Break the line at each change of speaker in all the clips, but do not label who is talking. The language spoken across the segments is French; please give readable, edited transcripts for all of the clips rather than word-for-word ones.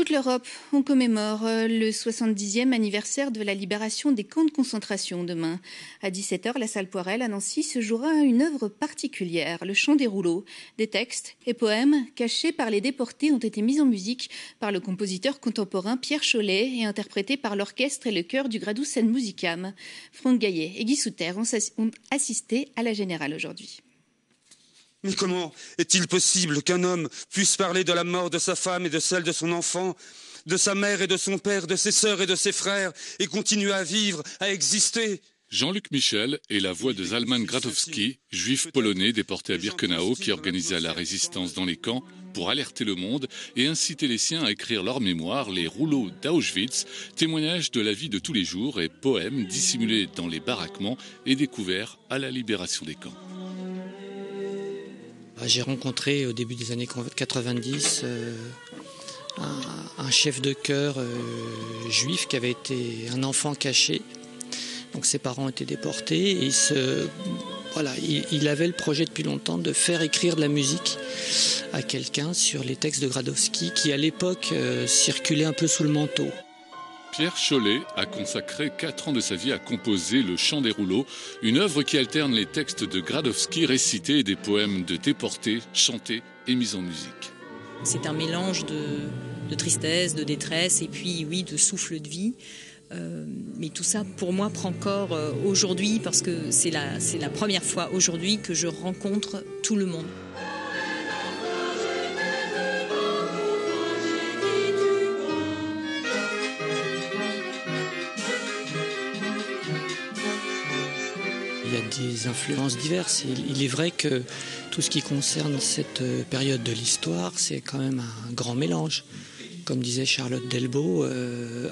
toute l'Europe, on commémore le 70e anniversaire de la libération des camps de concentration demain. À 17h, la salle Poirel à Nancy se jouera une œuvre particulière, le chant des rouleaux. Des textes et poèmes cachés par les déportés ont été mis en musique par le compositeur contemporain Pierre Chollet et interprétés par l'orchestre et le chœur du Gradus and Musicam. Franck Gaillet et Guy Souter ont assisté à la Générale aujourd'hui.
Mais comment est-il possible qu'un homme puisse parler de la mort de sa femme et de celle de son enfant, de sa mère et de son père, de ses sœurs et de ses frères, et continuer à vivre, à exister ?
Jean-Luc Michel est la voix de Zalman Gradowski, juif polonais déporté à Birkenau qui organisait la résistance dans les camps pour alerter le monde et inciter les siens à écrire leur mémoire, les rouleaux d'Auschwitz, témoignages de la vie de tous les jours et poèmes dissimulés dans les baraquements et découverts à la libération des camps.
J'ai rencontré au début des années 90 un chef de chœur juif qui avait été un enfant caché. Donc ses parents étaient déportés et il avait le projet depuis longtemps de faire écrire de la musique à quelqu'un sur les textes de Gradowski qui à l'époque circulaient un peu sous le manteau.
Pierre Chollet a consacré 4 ans de sa vie à composer le chant des rouleaux, une œuvre qui alterne les textes de Gradowski récités et des poèmes de déportés, chantés et mis en musique.
C'est un mélange de tristesse, de détresse et puis oui, de souffle de vie. Mais tout ça, pour moi, prend corps aujourd'hui parce que c'est la première fois aujourd'hui que je rencontre tout le monde.
Il y a des influences diverses. Il est vrai que tout ce qui concerne cette période de l'histoire, c'est quand même un grand mélange. Comme disait Charlotte Delbo,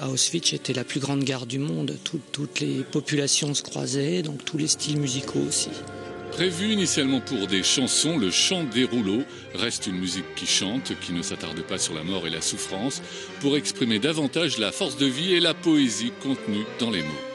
Auschwitz était la plus grande gare du monde. Toutes les populations se croisaient, donc tous les styles musicaux aussi.
Prévu initialement pour des chansons, le chant des rouleaux reste une musique qui chante, qui ne s'attarde pas sur la mort et la souffrance, pour exprimer davantage la force de vie et la poésie contenue dans les mots.